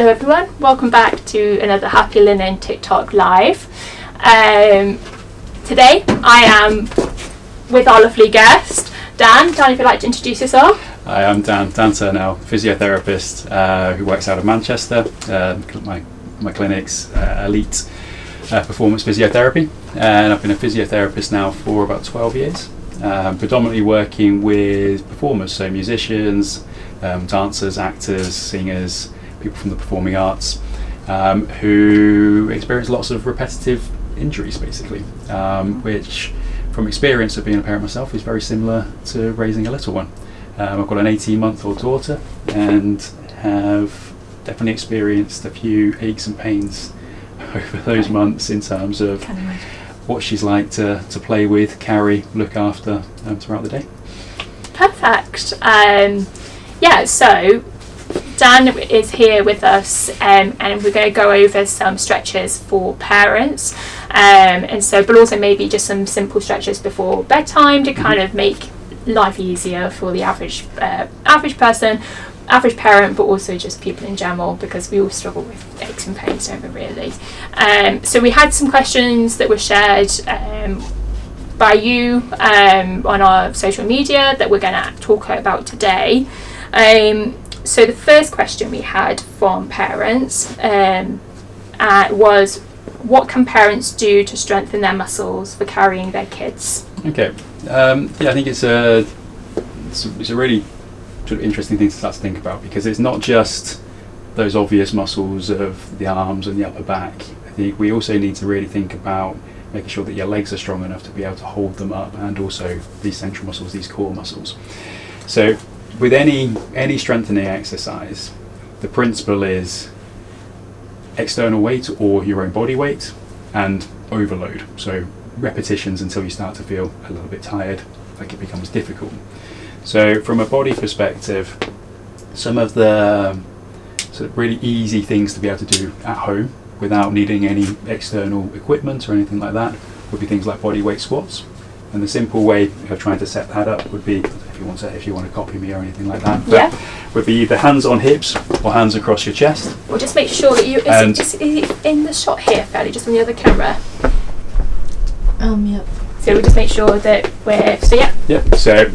Hello everyone, welcome back to another Happy Linen TikTok Live. Today I am with our lovely guest, Dan. Dan, if you'd like to introduce yourself. Hi, I'm Dan Turnell, physiotherapist who works out of Manchester. My clinic's Elite Performance Physiotherapy, and I've been a physiotherapist now for about 12 years, predominantly working with performers, so musicians, dancers, actors, singers, people from the performing arts who experience lots of repetitive injuries basically, which from experience of being a parent myself is very similar to raising a little one. I've got an 18-month-old daughter and have definitely experienced a few aches and pains over those months in terms of what she's like to play with, carry, look after throughout the day. Perfect. So Dan is here with us, and we're going to go over some stretches for parents, but also maybe just some simple stretches before bedtime to kind of make life easier for the average person, average parent, but also just people in general, because we all struggle with aches and pains, don't we, really? So we had some questions that were shared by you on our social media that we're going to talk about today. So the first question we had from parents was, what can parents do to strengthen their muscles for carrying their kids? Okay, I think it's a really sort of interesting thing to start to think about, because it's not just those obvious muscles of the arms and the upper back. I think we also need to really think about making sure that your legs are strong enough to be able to hold them up, and also these central muscles, these core muscles. So with any strengthening exercise, the principle is external weight or your own body weight and overload. So repetitions until you start to feel a little bit tired, like it becomes difficult. So from a body perspective, some of the sort of really easy things to be able to do at home without needing any external equipment or anything like that would be things like body weight squats. And the simple way of trying to set that up would be, if you want to copy me or anything like that, would be either hands on hips or hands across your chest. Well, just make sure that is it in the shot here, fairly, just on the other camera? Yep. So we'll just make sure that So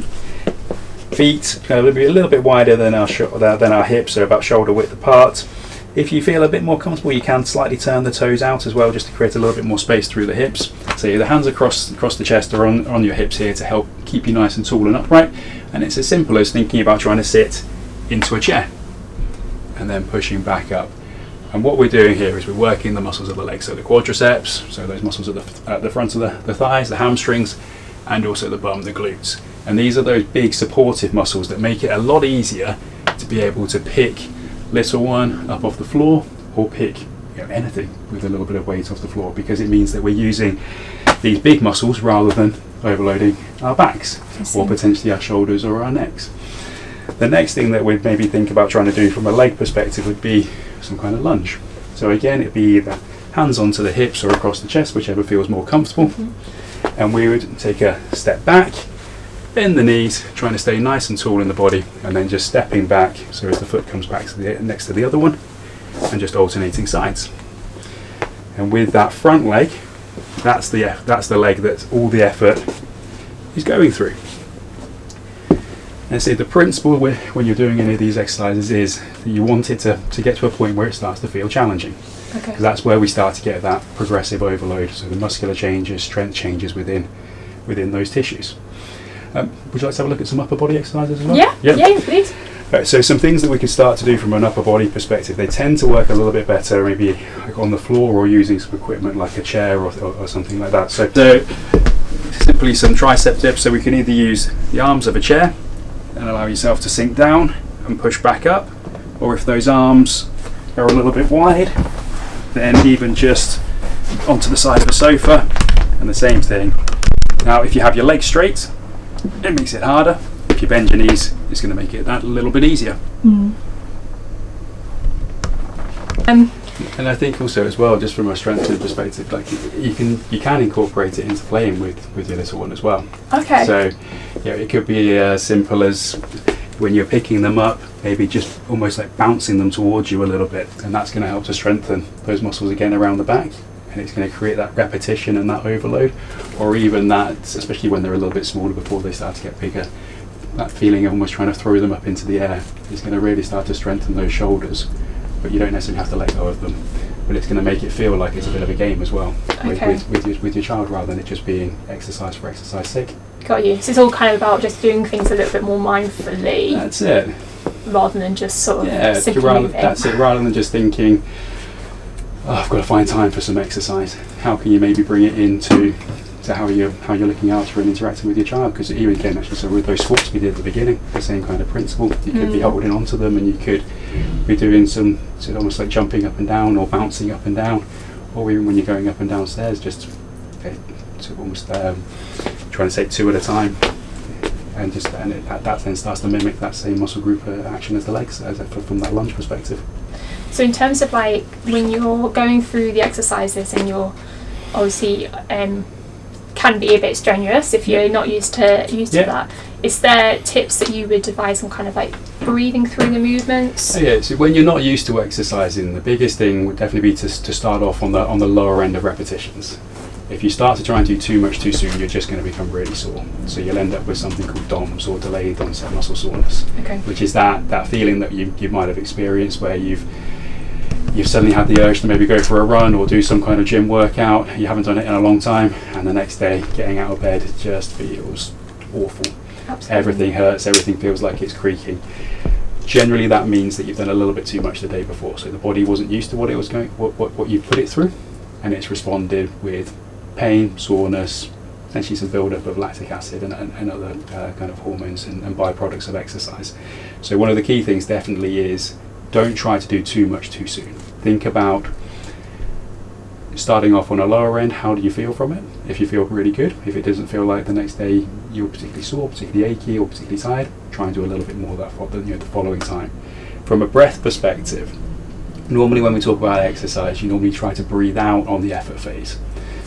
feet a little bit wider than our hips, so about shoulder width apart. If you feel a bit more comfortable, you can slightly turn the toes out as well, just to create a little bit more space through the hips. So the hands across the chest or on your hips here to help keep you nice and tall and upright. And it's as simple as thinking about trying to sit into a chair and then pushing back up. And what we're doing here is we're working the muscles of the legs, so the quadriceps, so those muscles at the front of the thighs, the hamstrings, and also the bum, the glutes. And these are those big supportive muscles that make it a lot easier to be able to pick little one up off the floor, or pick anything with a little bit of weight off the floor, because it means that we're using these big muscles rather than overloading our backs or potentially our shoulders or our necks. The next thing that we'd maybe think about trying to do from a leg perspective would be some kind of lunge. So again, it'd be either hands onto the hips or across the chest, whichever feels more comfortable. And we would take a step back, bend the knees, trying to stay nice and tall in the body, and then just stepping back so as the foot comes back to next to the other one, and just alternating sides. And with that front leg, that's the leg that all the effort is going through. And so the principle when you're doing any of these exercises is that you want it to get to a point where it starts to feel challenging. Because that's where we start to get that progressive overload, so the muscular changes, strength changes within those tissues. Would you like to have a look at some upper body exercises as well? Yeah, please. Right, so some things that we could start to do from an upper body perspective, they tend to work a little bit better maybe like on the floor or using some equipment like a chair or something like that. So simply some tricep dips, so we can either use the arms of a chair and allow yourself to sink down and push back up, or if those arms are a little bit wide, then even just onto the side of a sofa, and the same thing. Now if you have your legs straight, it makes it harder. If you bend your knees, it's going to make it that a little bit easier. And I think also as well, just from a strength perspective, like you can incorporate it into playing with your little one as well. Okay. So it could be as simple as when you're picking them up, maybe just almost like bouncing them towards you a little bit, and that's going to help to strengthen those muscles again around the back, and it's going to create that repetition and that overload, or even that, especially when they're a little bit smaller before they start to get bigger, that feeling of almost trying to throw them up into the air is going to really start to strengthen those shoulders, but you don't necessarily have to let go of them. But it's going to make it feel like it's a bit of a game as well, with your child, rather than it just being exercise for exercise sake. Got you. So it's all kind of about just doing things a little bit more mindfully. That's it. Rather than just sort of simply moving. That's it. Rather than just thinking, oh, I've got to find time for some exercise. How can you maybe bring it into how you're looking after and interacting with your child? Because even again, actually, so with those squats we did at the beginning, the same kind of principle. You could be holding onto them, and you could be doing some sort of almost like jumping up and down or bouncing up and down, or even when you're going up and down stairs, just sort of almost trying to take 2 at a time, and that then starts to mimic that same muscle group action as the legs, from that lunge perspective. So in terms of like when you're going through the exercises, and you're obviously can be a bit strenuous if you're not used to that, is there tips that you would advise on kind of like breathing through the movements? So when you're not used to exercising, the biggest thing would definitely be to start off on the lower end of repetitions. If you start to try and do too much too soon, you're just going to become really sore. So you'll end up with something called DOMS, or delayed onset muscle soreness, which is that feeling that you might have experienced where you've suddenly had the urge to maybe go for a run or do some kind of gym workout. You haven't done it in a long time, and the next day getting out of bed just feels awful. Absolutely. Everything hurts, everything feels like it's creaking. Generally that means that you've done a little bit too much the day before, so the body wasn't used to what you put it through, and it's responded with pain, soreness, essentially some build-up of lactic acid and other kind of hormones and byproducts of exercise. So one of the key things definitely is, don't try to do too much too soon. Think about starting off on a lower end. How do you feel from it? If you feel really good, if it doesn't feel like the next day you're particularly sore, particularly achy, or particularly tired, try and do a little bit more of that the following time. From a breath perspective, normally when we talk about exercise, you normally try to breathe out on the effort phase.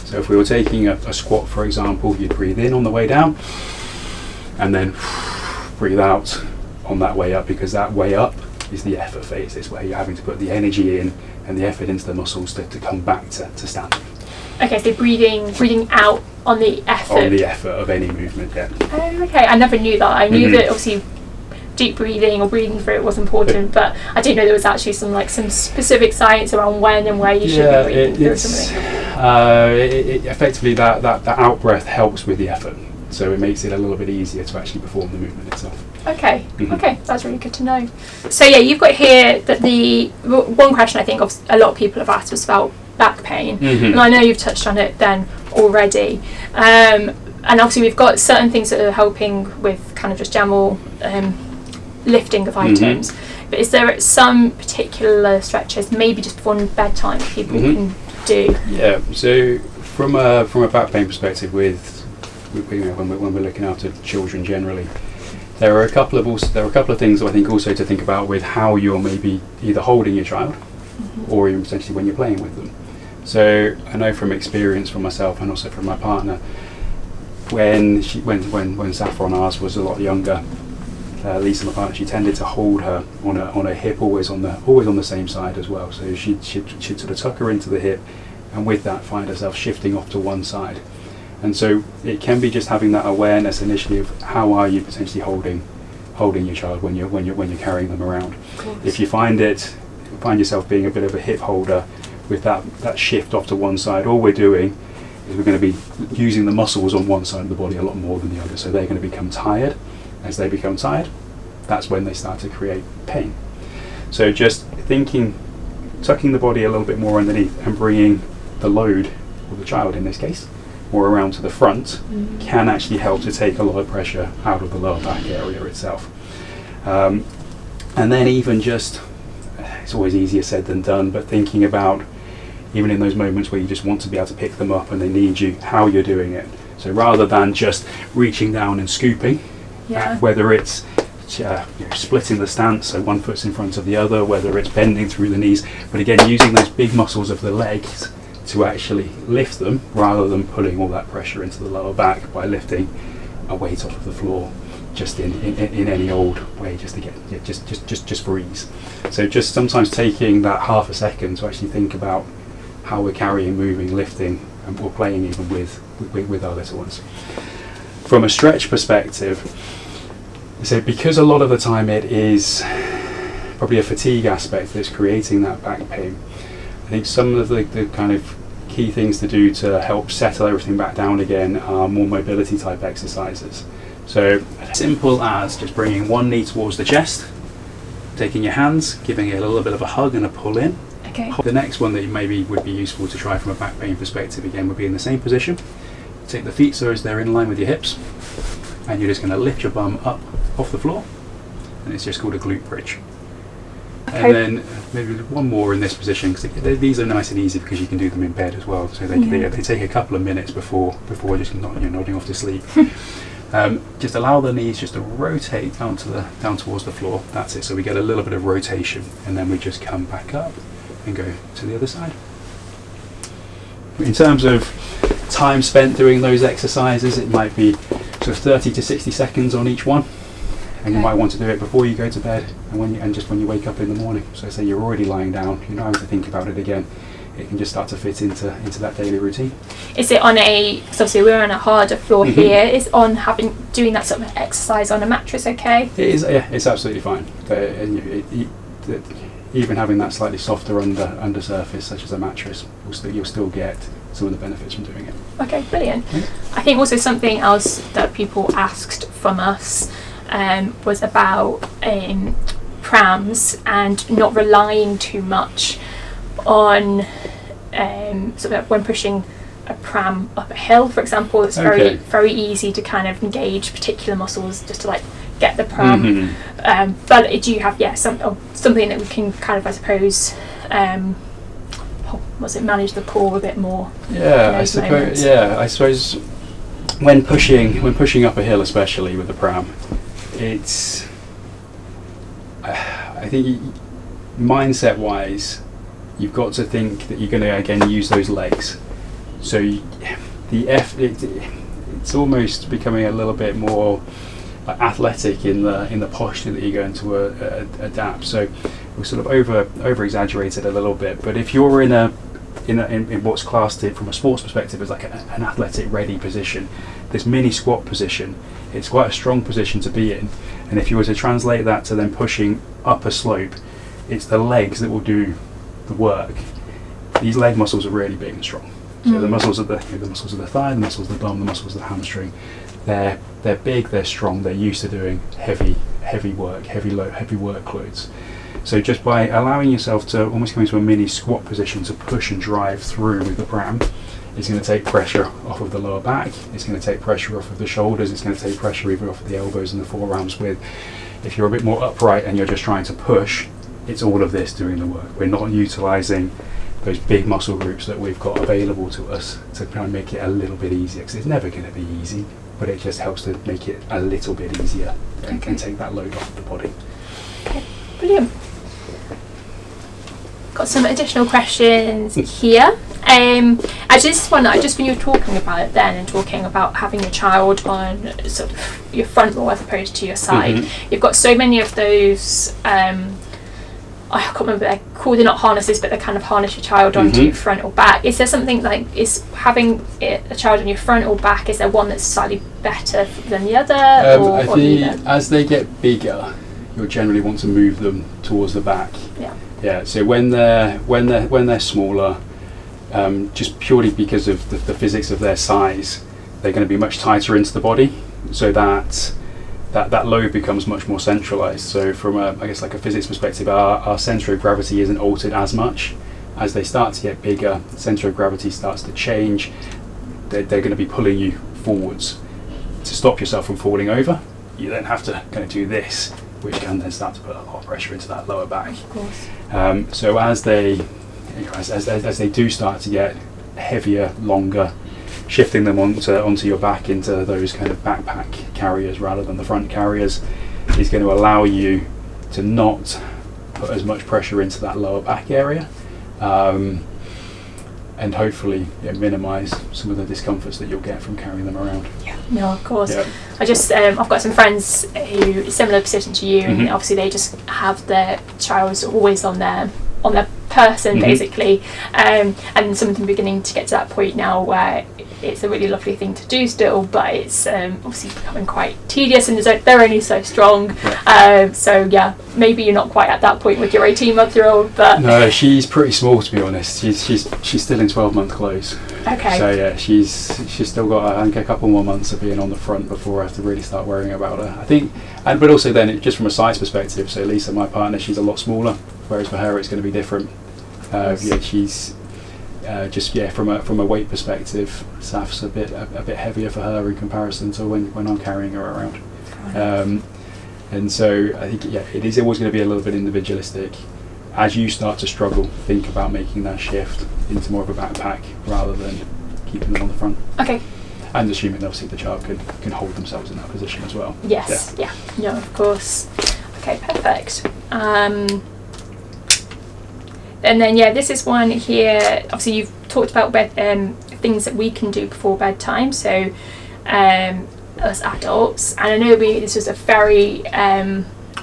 So if we were taking a squat, for example, you'd breathe in on the way down, and then breathe out on that way up, because that way up is the effort phase. It's where you're having to put the energy in and the effort into the muscles to come back to standing. Okay, so breathing out on the effort. On the effort of any movement, yeah. Oh, okay. I never knew that. I knew that obviously deep breathing or breeding through it was important, but I didn't know there was actually some specific science around when and where you should be breathing through something. Effectively, that out breath helps with the effort, so it makes it a little bit easier to actually perform the movement itself. Okay, okay, that's really good to know. So yeah, you've got here that the one question I think a lot of people have asked was about back pain, and I know you've touched on it then already. And obviously we've got certain things that are helping with kind of just general lifting of items, but is there some particular stretches, maybe just before bedtime, people can do? Yeah, so from a back pain perspective, when we're looking after children generally, there are a couple of things I think also to think about with how you're maybe either holding your child or even potentially when you're playing with them. So I know from experience from myself and also from my partner, when Saffron, ours, was a lot younger, Lisa, my partner, she tended to hold her on her hip, always on the same side as well. So she'd sort of tuck her into the hip, and with that find herself shifting off to one side. And so it can be just having that awareness initially of how are you potentially holding your child when you're carrying them around. If you find yourself being a bit of a hip holder with that shift off to one side, all we're doing is we're going to be using the muscles on one side of the body a lot more than the other. So they're going to become tired. As they become tired, that's when they start to create pain. So just tucking the body a little bit more underneath and bringing the load, or the child in this case, more around to the front, can actually help to take a lot of pressure out of the lower back area itself. And then even just, it's always easier said than done, but thinking about even in those moments where you just want to be able to pick them up and they need you, how you're doing it. So rather than just reaching down and scooping, whether it's splitting the stance, so one foot's in front of the other, whether it's bending through the knees, but again using those big muscles of the legs to actually lift them rather than putting all that pressure into the lower back by lifting a weight off of the floor just in any old way, just to get just for ease. So just sometimes taking that half a second to actually think about how we're carrying, moving, lifting, or playing even with our little ones. From a stretch perspective, so because a lot of the time it is probably a fatigue aspect that's creating that back pain, I think some of the kind of key things to do to help settle everything back down again are more mobility type exercises. So simple as just bringing one knee towards the chest, taking your hands, giving it a little bit of a hug and a pull in. Okay. The next one that maybe would be useful to try from a back pain perspective again would be in the same position. Take the feet so as they're in line with your hips, and you're just going to lift your bum up off the floor, and it's just called a glute bridge. Okay. And then maybe one more in this position, because these are nice and easy because you can do them in bed as well. So they take a couple of minutes before just nodding off to sleep. Just allow the knees just to rotate down towards the floor. That's it. So we get a little bit of rotation, and then we just come back up and go to the other side. In terms of time spent doing those exercises, it might be sort of 30 to 60 seconds on each one, and you might want to do it before you go to bed and just when you wake up in the morning. So say you're already lying down, you're not having to think about it again, it can just start to fit into that daily routine. Is it on so obviously we're on a harder floor here, is doing that sort of exercise on a mattress okay? It is, yeah, it's absolutely fine. Even having that slightly softer under surface such as a mattress, you'll still get some of the benefits from doing it. Okay, brilliant. Yeah. I think also something else that people asked from us was about prams and not relying too much on sort of when pushing a pram up a hill, for example. It's very easy to kind of engage particular muscles just to like get the pram. But do you have something that we can kind of, I suppose, manage the core a bit more? Yeah, I suppose when pushing up a hill, especially with the pram, it's I think mindset wise, you've got to think that you're going to again use those legs. So it's almost becoming a little bit more athletic in the posture that you're going to adapt. So we sort of over exaggerated a little bit. But if you're in what's classed from a sports perspective as like an athletic ready position, this mini squat position, it's quite a strong position to be in. And if you were to translate that to then pushing up a slope, it's the legs that will do the work. These leg muscles are really big and strong. So the muscles of the muscles of the thigh, the muscles of the bum, the muscles of the hamstring, they're big, they're strong, they're used to doing heavy work, heavy workloads. So just by allowing yourself to almost come into a mini squat position to push and drive through with the pram, it's going to take pressure off of the lower back, it's going to take pressure off of the shoulders, it's going to take pressure even off of the elbows and the forearms. If you're a bit more upright and you're just trying to push, it's all of this doing the work. We're not utilising those big muscle groups that we've got available to us to try and make it a little bit easier, because it's never going to be easy, but it just helps to make it a little bit easier and take that load off of the body. Okay, brilliant. Got some additional questions here. Just when you were talking about it then and talking about having your child on sort of your front wall as opposed to your side, you've got so many of those I can't remember they're called, they're not harnesses, but they kind of harness your child onto your front or back. Is there something like, is having a child on your front or back, is there one that's slightly better than the other? I think as they get bigger, you'll generally want to move them towards the back. Yeah. So when they're smaller, just purely because of the physics of their size, they're going to be much tighter into the body, so that load becomes much more centralized. So from a physics perspective, our centre of gravity isn't altered as much. As they start to get bigger, the centre of gravity starts to change. They're going to be pulling you forwards. To stop yourself from falling over, you then have to kind of do this, which can then start to put a lot of pressure into that lower back. Of course. So as they do start to get heavier, longer, shifting them onto your back into those kind of backpack carriers rather than the front carriers is going to allow you to not put as much pressure into that lower back area. and hopefully minimise some of the discomforts that you'll get from carrying them around. Yeah, no, of course. Yeah. I just I've got some friends who are similar position to you, Mm-hmm. and obviously they just have their child always on their person, Mm-hmm. basically, and something beginning to get to that point now where it's a really lovely thing to do still, but it's obviously becoming quite tedious, and they're only so strong. Yeah. So yeah, maybe you're not quite at that point with your 18-month-year-old, but No, she's pretty small, to be honest. She's still in 12-month clothes. okay. So yeah, she's still got, I think, a couple more months of being on the front before I have to really start worrying about her. I think, but also then just from a size perspective. So Lisa, my partner, she's a lot smaller, whereas for her it's going to be different. Yes. Yeah, she's from a weight perspective, Saf's a bit heavier for her in comparison to when I'm carrying her around. And so I think it is always going to be a little bit individualistic. As you start to struggle, think about making that shift into more of a backpack rather than keeping them on the front. Okay. And assuming obviously the child can hold themselves in that position as well. Yes. Yeah. No, of course. Okay. Perfect. And then this is one here. Obviously, you've talked about things that we can do before bedtime. So, us adults, and I know this was a very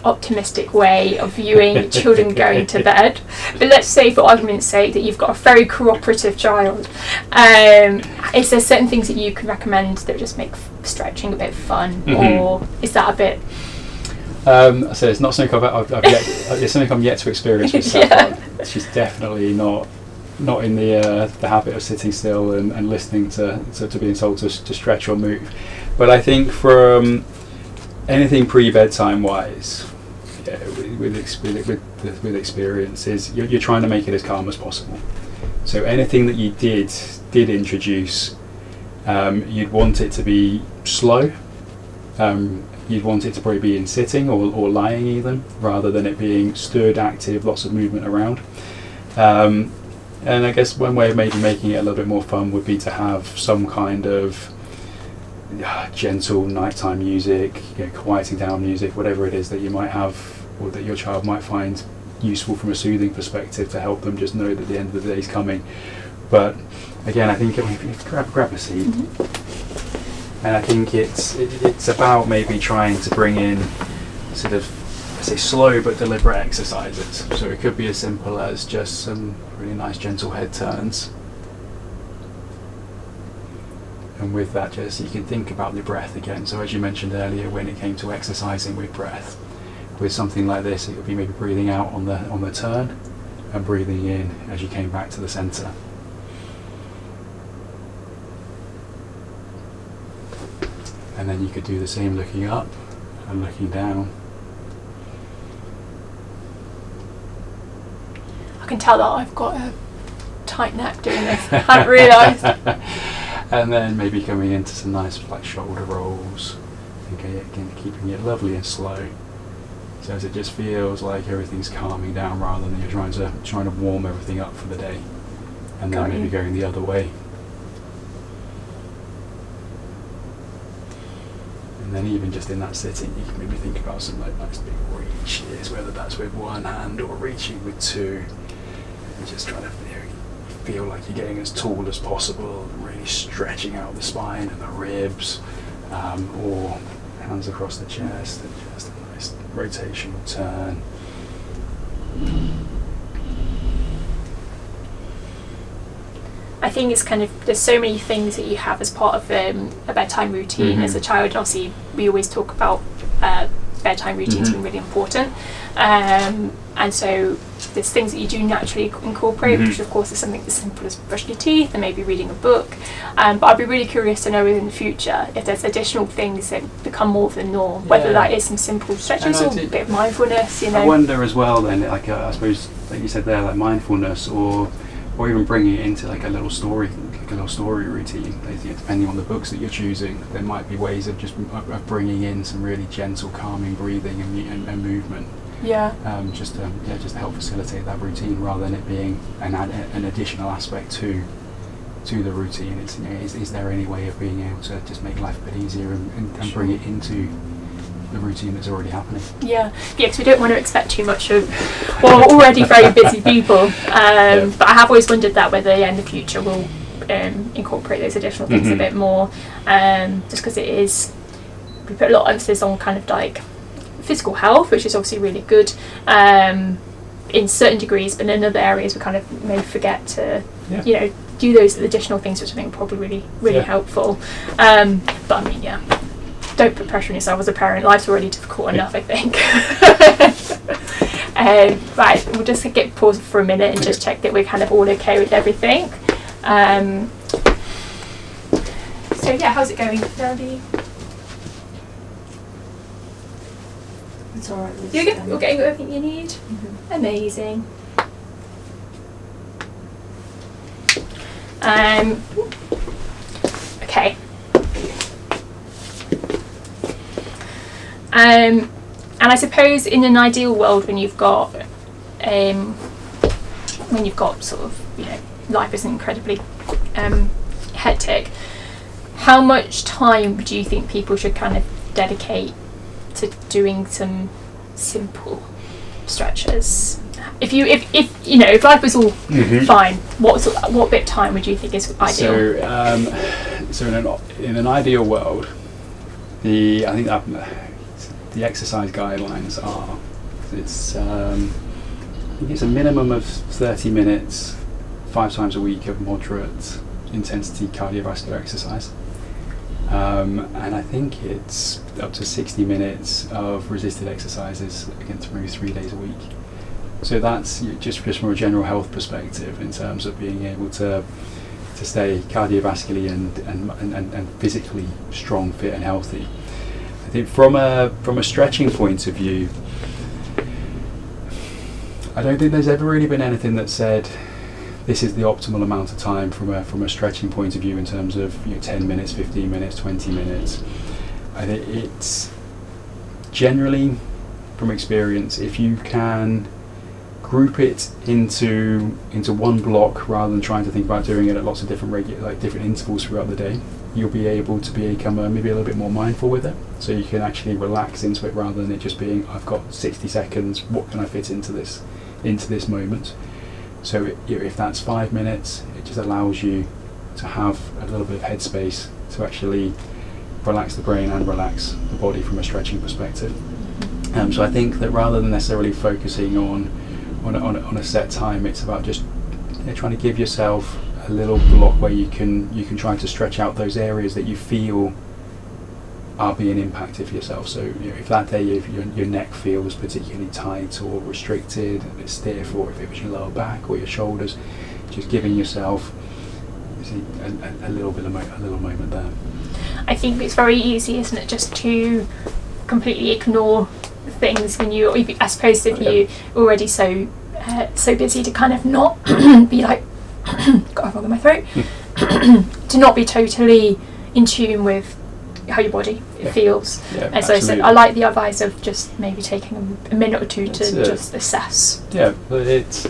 optimistic way of viewing children going to bed. But let's say, for argument's sake, that you've got a very cooperative child. Is there certain things that you can recommend that just make stretching a bit fun, or is that a bit? So it's not something it's something I'm yet to experience with Sapphire. She's definitely not in the habit of sitting still and listening to being told to stretch or move. But I think from anything pre-bedtime wise, with experience, is you're trying to make it as calm as possible. So anything that you did introduce, you'd want it to be slow. You'd want it to probably be in sitting or lying even, rather than it being stood, active, lots of movement around. And I guess one way of maybe making it a little bit more fun would be to have some kind of gentle nighttime music, quieting down music, whatever it is that you might have or that your child might find useful from a soothing perspective to help them just know that the end of the day is coming. But again, I think if you grab a seat. And I think it's about maybe trying to bring in sort of, I say, slow but deliberate exercises. So it could be as simple as just some really nice gentle head turns. And with that, just you can think about the breath again. So as you mentioned earlier, when it came to exercising with breath, with something like this, it would be maybe breathing out on the turn and breathing in as you came back to the centre. And then you could do the same looking up and looking down. I can tell that I've got a tight neck doing this. I hadn't realised. And then maybe coming into some nice shoulder rolls. Again, keeping it lovely and slow. So as it just feels like everything's calming down rather than you're trying to warm everything up for the day. And then maybe going the other way. And then even just in that sitting, you can maybe think about some nice big reaches, whether that's with one hand or reaching with two, and just trying to feel like you're getting as tall as possible, and really stretching out the spine and the ribs, or hands across the chest, and just a nice rotational turn. I think it's there's so many things that you have as part of a bedtime routine as a child. Obviously, we always talk about bedtime routines being really important, and so there's things that you do naturally incorporate, which of course is something as simple as brushing your teeth and maybe reading a book. But I'd be really curious to know in the future if there's additional things that become more of the norm, whether that is some simple stretches or a bit of mindfulness. I wonder as well then, I suppose, like you said there, like mindfulness or even bringing it into a little story routine. Depending on the books that you're choosing, there might be ways of just bringing in some really gentle, calming breathing and movement. Just to help facilitate that routine rather than it being an additional aspect to the routine. It's is there any way of being able to just make life a bit easier and bring it into the routine that's already happening. Yeah, because we don't want to expect too much of, well, already very busy people. But I have always wondered that whether in the future we'll incorporate those additional things a bit more, just because it is, we put a lot of emphasis on kind of like physical health, which is obviously really good in certain degrees, but in other areas we kind of may forget to, do those additional things, which I think are probably really helpful. But I mean, don't put pressure on yourself as a parent. Life's already difficult enough, I think. Right, we'll just get paused for a minute and just check that we're kind of all okay with everything. So yeah, how's it going, Daddy? It's alright. You're getting everything you need? Amazing. Okay. And I suppose in an ideal world, when you've got sort of, life isn't incredibly hectic, how much time do you think people should kind of dedicate to doing some simple stretches? If life was all fine, what bit of time would you think is ideal? So in an ideal world, the exercise guidelines are I think it's a minimum of 30 minutes, 5 times a week of moderate intensity cardiovascular exercise. And I think it's up to 60 minutes of resisted exercises, again through 3 days a week. So that's just from a general health perspective, in terms of being able to stay cardiovascularly and physically strong, fit and healthy. I think from a stretching point of view, I don't think there's ever really been anything that said this is the optimal amount of time from a stretching point of view, in terms of 10 minutes, 15 minutes, 20 minutes. I think it's generally, from experience, if you can group it into one block rather than trying to think about doing it at lots of different different intervals throughout the day, you'll be able to become maybe a little bit more mindful with it. So you can actually relax into it rather than it just being, I've got 60 seconds, what can I fit into this moment? So if that's 5 minutes, it just allows you to have a little bit of headspace to actually relax the brain and relax the body from a stretching perspective. So I think that rather than necessarily focusing on a set time, it's about just trying to give yourself a little block where you can try to stretch out those areas that you feel are being impacted for yourself. So if that day if your neck feels particularly tight or restricted, a bit stiff, or if it was your lower back or your shoulders, just giving yourself a little moment there. I think it's very easy, isn't it, just to completely ignore things when I suppose if you're already so busy, to kind of not be like got a frog in my throat to not be totally in tune with how your body feels. And so I like the advice of just maybe taking a minute or two to just assess. Yeah, but it's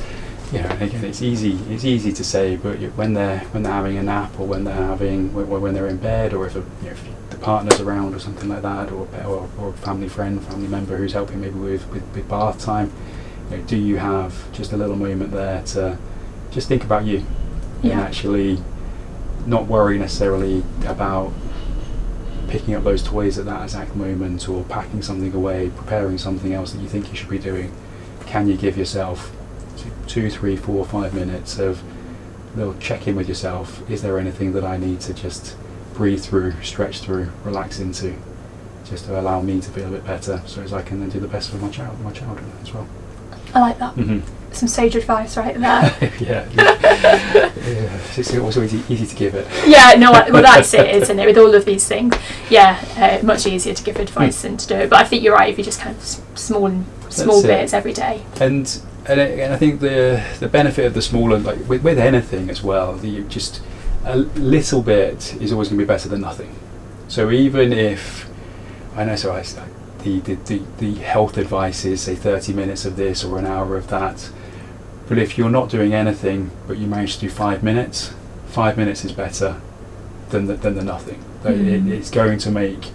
again, it's easy to say, but when they're having a nap, or when they're in bed, or if the partner's around or something like that, or a family member who's helping maybe with bath time, do you have just a little moment there to just think about you, and actually not worry necessarily about picking up those toys at that exact moment, or packing something away, preparing something else that you think you should be doing. Can you give yourself 2, 3, 4, 5 minutes of little check in with yourself? Is there anything that I need to just breathe through, stretch through, relax into, just to allow me to feel a bit better, so as I can then do the best for my child as well? I like that. Some sage advice right there. It's also easy to give it. Well, that's it, isn't it, with all of these things. Much easier to give advice than to do it, but I think you're right, if you just kind of small bits every day. And I think the benefit of the smaller, like with anything as well, just a little bit is always going to be better than nothing. So even if the health advice is, say, 30 minutes of this or an hour of that, but if you're not doing anything but you manage to do 5 minutes, 5 minutes is better than the nothing. It's going to make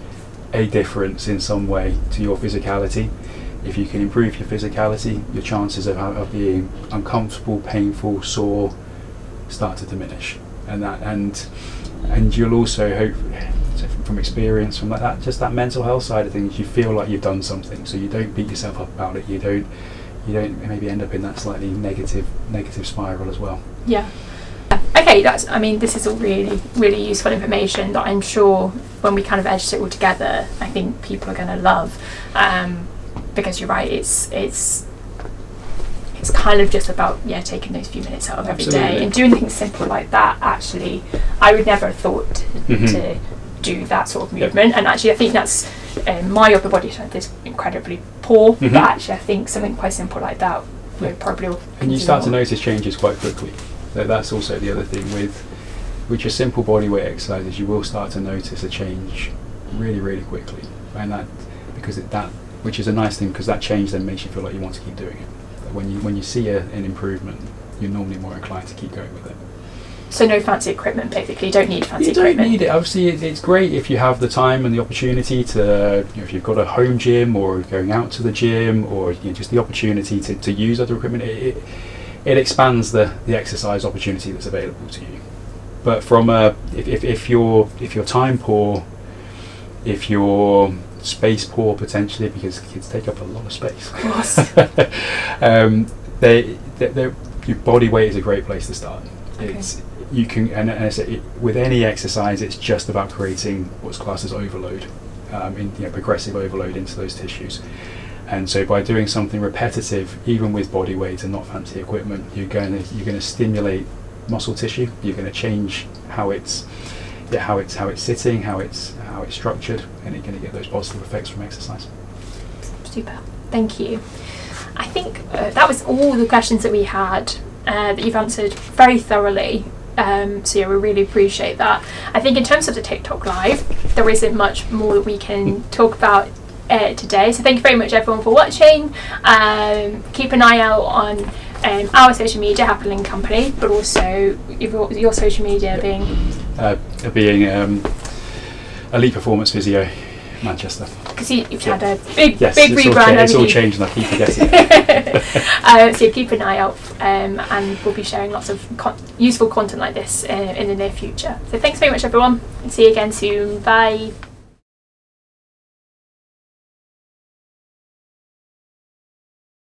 a difference in some way to your physicality. If you can improve your physicality, your chances of being uncomfortable, painful, sore start to diminish, and you'll also hope, from experience, from like that, just that mental health side of things, you feel like you've done something, so you don't beat yourself up about it. You don't maybe end up in that slightly negative spiral as well. Yeah. Okay, this is all really, really useful information that I'm sure when we kind of edit it all together, I think people are going to love, because you're right, it's kind of just about taking those few minutes out of every day and doing things simple like that. Actually, I would never have thought to do that sort of movement, and actually I think that's my upper body strength is incredibly poor, but actually I think something quite simple like that would probably all. And you start to notice changes quite quickly. That's also the other thing with your simple bodyweight exercises. You will start to notice a change really, really quickly, and which is a nice thing, because that change then makes you feel like you want to keep doing it. When you see an improvement, you're normally more inclined to keep going with it. So no fancy equipment, basically. You don't need fancy equipment. You don't need it. Obviously, it's great if you have the time and the opportunity to, if you've got a home gym or going out to the gym, or just the opportunity to use other equipment. It expands the exercise opportunity that's available to you. But from if you're time poor, if you're space poor potentially, because kids take up a lot of space. Of course. Your body weight is a great place to start. Okay. You can, and I say, with any exercise, it's just about creating what's classed as overload, progressive overload into those tissues. And so by doing something repetitive, even with body weight and not fancy equipment, you're going to stimulate muscle tissue. You're going to change how it's sitting, how it's structured, and you're going to get those positive effects from exercise. Super. Thank you. I think that was all the questions that we had that you've answered very thoroughly. So we really appreciate that. I think in terms of the TikTok Live, there isn't much more that we can talk about today. So thank you very much everyone for watching. Keep an eye out on our social media, Happy Company, but also your social media being Elite Performance Physio Manchester. Because you've had a big rebrand. It's all changed and I keep forgetting it. So keep an eye out, and we'll be sharing lots of useful content like this in the near future. So thanks very much everyone, and see you again soon. Bye.